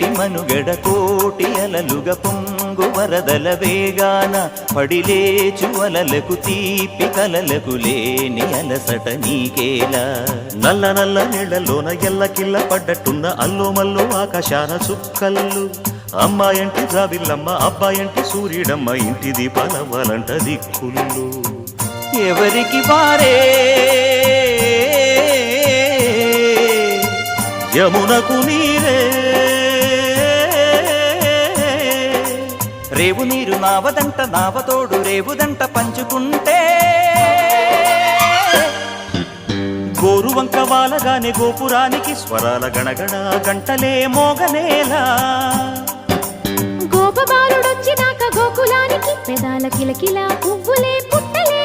నేటి మనుగడ కోటి అలలుగ పొంగు వరదల వేగాన పడిలేచు అలలకు తీపి కలలకు లేని అలసట నీకేలా నల్ల నల్ల నీళ్లలోన ఎల్లకిల్ల పడ్డట్టున్న అల్లో మల్లో ఆకాశాన చుక్కల్లు అమ్మాయంటి జాబిల్లమ్మ అబ్బాయంటి సూర్యుడమ్మ ఇంటి దీపాలవ్వాలంట దిక్కుళ్ళు ఎవరికి వారే యమునకు నీరే రేవు నీరు నావదంట నావతోడు రేవుదంట పంచుకుంటే గోరువంక వాలగానే గోపురానికి స్వరాల గణగణ గంటలే మోగనేలా గోపబాలుడొచ్చినాక గోకులానికి పెదాల కిలకిలా పువ్వులే పుట్టలే